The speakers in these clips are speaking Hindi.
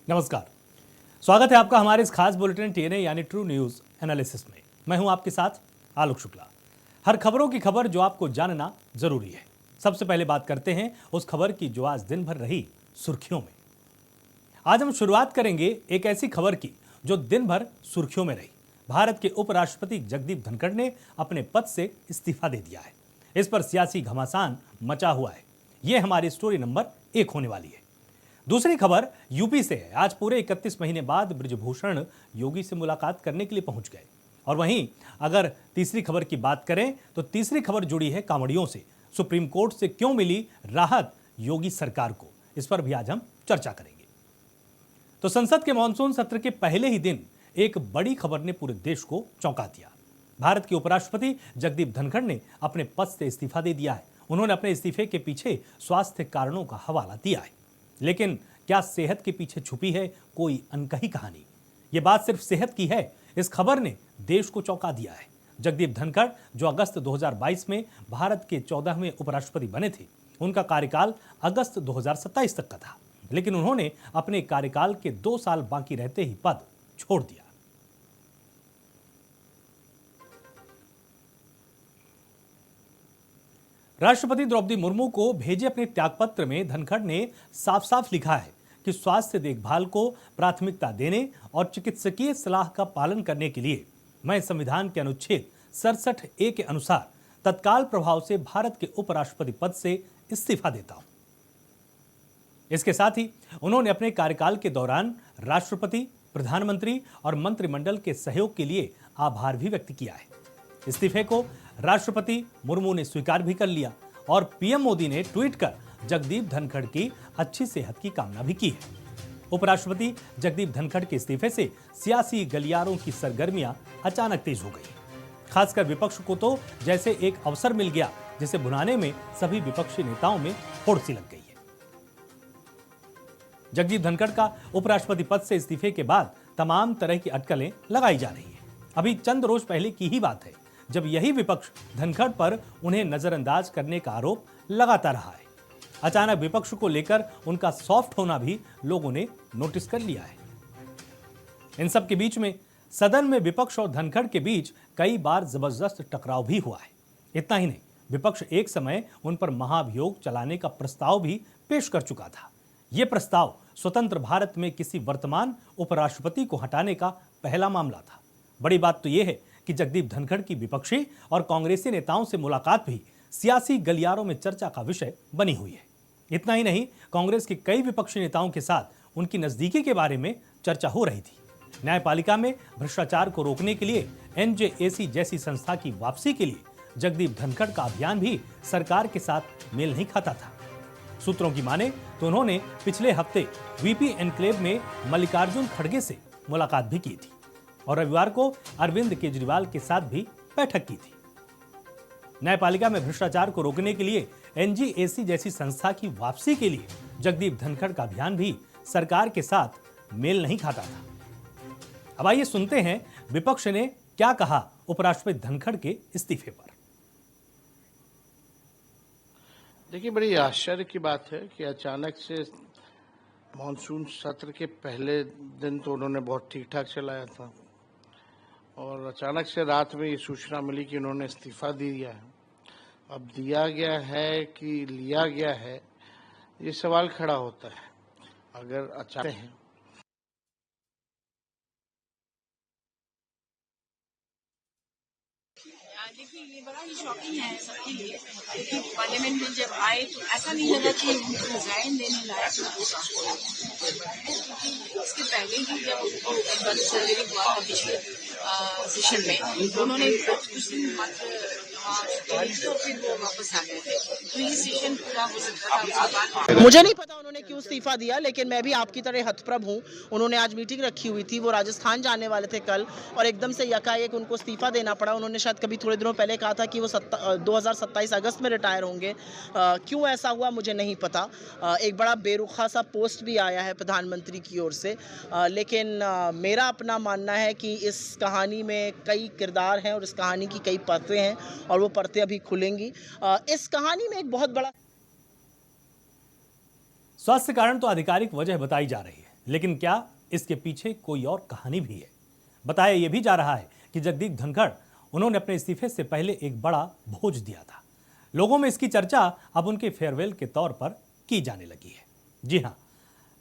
नमस्कार, स्वागत है आपका हमारे इस खास बुलेटिन टीएनए यानी ट्रू न्यूज एनालिसिस में। मैं हूं आपके साथ आलोक शुक्ला। हर खबरों की खबर जो आपको जानना जरूरी है। सबसे पहले बात करते हैं उस खबर की जो आज दिन भर रही सुर्खियों में। आज हम शुरुआत करेंगे एक ऐसी खबर की जो दिन भर सुर्खियों में रही। भारत के उपराष्ट्रपति जगदीप धनखड़ ने अपने पद से इस्तीफा दे दिया है। इस पर सियासी घमासान मचा हुआ है। यह हमारी स्टोरी नंबर 1 होने वाली है। दूसरी खबर यूपी से है। आज पूरे 31 महीने बाद बृजभूषण योगी से मुलाकात करने के लिए पहुंच गए। और वहीं अगर तीसरी खबर की बात करें तो तीसरी खबर जुड़ी है कांवड़ियों से। सुप्रीम कोर्ट से क्यों मिली राहत योगी सरकार को, इस पर भी आज हम चर्चा करेंगे। तो संसद के मानसून सत्र के पहले ही दिन एक बड़ी खबर ने पूरे देश को चौंका दिया। भारत के उपराष्ट्रपति जगदीप धनखड़ ने अपने पद से इस्तीफा दे दिया है। उन्होंने अपने इस्तीफे के पीछे स्वास्थ्य कारणों का हवाला दिया है। लेकिन क्या सेहत के पीछे छुपी है कोई अनकही कहानी? यह बात सिर्फ सेहत की है, इस खबर ने देश को चौंका दिया है। जगदीप धनखड़ जो अगस्त 2022 में भारत के 14वें उपराष्ट्रपति बने थे, उनका कार्यकाल अगस्त 2027 तक का था। लेकिन उन्होंने अपने कार्यकाल के 2 साल बाकी रहते ही पद छोड़ दिया। राष्ट्रपति द्रौपदी मुर्मू को भेजे अपने त्यागपत्र में धनखड़ ने साफ साफ लिखा है कि स्वास्थ्य देखभाल को प्राथमिकता देने और चिकित्सकीय सलाह का पालन करने के लिए मैं संविधान के अनुच्छेद 67A के अनुसार तत्काल प्रभाव से भारत के उपराष्ट्रपति पद से इस्तीफा देता हूं। इसके साथ ही उन्होंने अपने कार्यकाल के दौरान राष्ट्रपति, प्रधानमंत्री और मंत्रिमंडल के सहयोग के लिए आभार भी व्यक्त किया है। इस्तीफे को राष्ट्रपति मुर्मू ने स्वीकार भी कर लिया और पीएम मोदी ने ट्वीट कर जगदीप धनखड़ की अच्छी सेहत की कामना भी की है। उपराष्ट्रपति जगदीप धनखड़ के इस्तीफे से सियासी गलियारों की सरगर्मियां अचानक तेज हो गई। खासकर विपक्ष को तो जैसे एक अवसर मिल गया जिसे भुनाने में सभी विपक्षी नेताओं में होड़ सी लग गई है। जगदीप धनखड़ का उपराष्ट्रपति पद से इस्तीफे के बाद तमाम तरह की अटकलें लगाई जा रही है। अभी चंद रोज पहले की ही बात है जब यही विपक्ष धनखड़ पर उन्हें नजरअंदाज करने का आरोप लगाता रहा है। अचानक विपक्ष को लेकर उनका सॉफ्ट होना भी लोगों ने नोटिस कर लिया है। इन सब के बीच में सदन में विपक्ष और धनखड़ के बीच कई बार जबरदस्त टकराव भी हुआ है। इतना ही नहीं, विपक्ष एक समय उन पर महाभियोग चलाने का प्रस्ताव भी पेश कर चुका था। यह प्रस्ताव स्वतंत्र भारत में किसी वर्तमान उपराष्ट्रपति को हटाने का पहला मामला था। बड़ी बात तो यह है कि जगदीप धनखड़ की विपक्षी और कांग्रेसी नेताओं से मुलाकात भी सियासी गलियारों में चर्चा का विषय बनी हुई है। इतना ही नहीं, कांग्रेस के कई विपक्षी नेताओं के साथ उनकी नजदीकी के बारे में चर्चा हो रही थी। न्यायपालिका में भ्रष्टाचार को रोकने के लिए एनजेएसी जैसी संस्था की वापसी के लिए जगदीप धनखड़ का अभियान भी सरकार के साथ मेल नहीं खाता था। सूत्रों की माने तो उन्होंने पिछले हफ्ते वीपी एनक्लेव में मल्लिकार्जुन खड़गे से मुलाकात भी की थी और रविवार को अरविंद केजरीवाल के साथ भी बैठक की थी। न्यायपालिका में भ्रष्टाचार को रोकने के लिए एनजीएसी जैसी संस्था की वापसी के लिए जगदीप धनखड़ का अभियान भी सरकार के साथ मेल नहीं खाता था। अब आइए सुनते हैं विपक्ष ने क्या कहा उपराष्ट्रपति धनखड़ के इस्तीफे पर। देखिए, बड़ी आश्चर्य की बात है कि अचानक से मानसून सत्र के पहले दिन तो उन्होंने बहुत ठीक ठाक चलाया था और अचानक से रात में ये सूचना मिली कि उन्होंने इस्तीफा दे दिया है। अब दिया गया है कि लिया गया है, ये सवाल खड़ा होता है। अगर अचानक है देखिए, ये बड़ा ही शॉकिंग है सबके लिए क्योंकि पार्लियामेंट में जब आए तो ऐसा नहीं लगा कि उनको रिजाइन देने लायक क्योंकि इसके पहले ही जब उनको सर्जरी हुआ था पिछले सेशन में तो उन्होंने कुछ दिन मात्र तो फिर वो वापस आ गए थे। तो ये सेशन पूरा हो सकता था। मुझे नहीं पता उन्होंने क्यों इस्तीफा दिया, लेकिन मैं भी आपकी तरह हतप्रभ हूँ। उन्होंने आज मीटिंग रखी हुई थी, वो राजस्थान जाने वाले थे कल और एकदम से यकाएक उनको इस्तीफा देना पड़ा। उन्होंने शायद कभी थोड़े दिनों पहले कहा था कि वो 2027 अगस्त में रिटायर होंगे। क्यों ऐसा हुआ मुझे नहीं पता। एक बड़ा बेरुखा सा पोस्ट भी आया है प्रधानमंत्री की ओर से, लेकिन मेरा अपना मानना है कि इस कहानी में कई किरदार हैं और इस कहानी की कई परतें हैं और वो परतें अभी खुलेंगी। इस कहानी में एक बहुत बड़ा स्वास्थ्य कारण तो आधिकारिक वजह बताई जा रही है, लेकिन क्या इसके पीछे कोई और कहानी भी है? बताया यह भी जा रहा है कि जगदीप धनखड़ उन्होंने अपने इस्तीफे से पहले एक बड़ा भोज दिया था। लोगों में इसकी चर्चा अब उनके फेयरवेल के तौर पर की जाने लगी है। जी हां,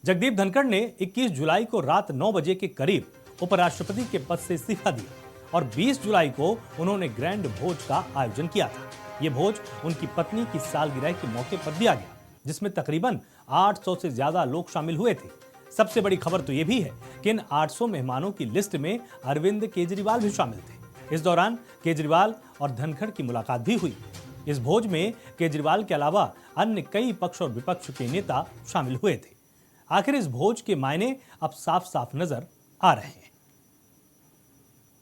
जगदीप धनखड़ ने 21 जुलाई को रात 9 बजे के करीब उपराष्ट्रपति के पद से इस्तीफा दिया और 20 जुलाई को उन्होंने ग्रैंड भोज का आयोजन किया था। यह भोज उनकी पत्नी की सालगिरह के मौके पर दिया गया, जिसमें तकरीबन 800 से ज्यादा लोग शामिल हुए थे। सबसे बड़ी खबर तो यह भी है कि इन 800 मेहमानों की लिस्ट में अरविंद केजरीवाल भी शामिल थे। इस दौरान केजरीवाल और धनखड़ की मुलाकात भी हुई। इस भोज में केजरीवाल के अलावा अन्य कई पक्ष और विपक्ष के नेता शामिल हुए थे। आखिर इस भोज के मायने अब साफ साफ नजर आ रहे हैं।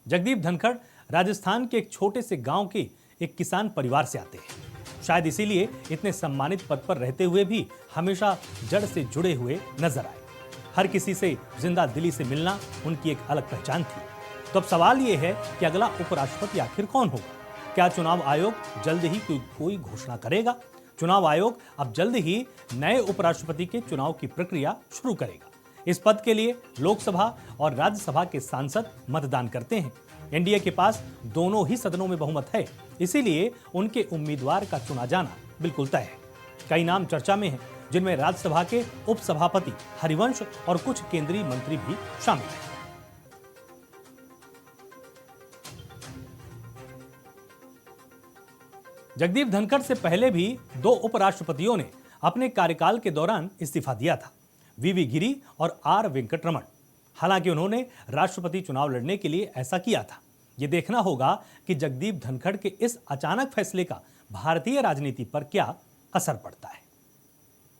जगदीप धनखड़ राजस्थान के एक छोटे से गांव के एक किसान परिवार से आते हैं। शायद इसीलिए इतने सम्मानित पद पर रहते हुए भी हमेशा जड़ से जुड़े हुए नजर आए। हर किसी से जिंदा दिली से मिलना उनकी एक अलग पहचान थी। तो अब सवाल यह है कि अगला उपराष्ट्रपति आखिर कौन होगा? क्या चुनाव आयोग जल्द ही कोई घोषणा करेगा? चुनाव आयोग अब जल्द ही नए उपराष्ट्रपति के चुनाव की प्रक्रिया शुरू करेगा। इस पद के लिए लोकसभा और राज्यसभा के सांसद मतदान करते हैं। एनडीए के पास दोनों ही सदनों में बहुमत है, इसीलिए उनके उम्मीदवार का चुना जाना बिल्कुल तय है। कई नाम चर्चा में हैं, जिनमें राज्यसभा के उपसभापति हरिवंश और कुछ केंद्रीय मंत्री भी शामिल हैं। जगदीप धनखड़ से पहले भी 2 उपराष्ट्रपतियों ने अपने कार्यकाल के दौरान इस्तीफा दिया था, वीवी गिरी और आर वेंकटरमण। हालांकि उन्होंने राष्ट्रपति चुनाव लड़ने के लिए ऐसा किया था। यह देखना होगा कि जगदीप धनखड़ के इस अचानक फैसले का भारतीय राजनीति पर क्या असर पड़ता है।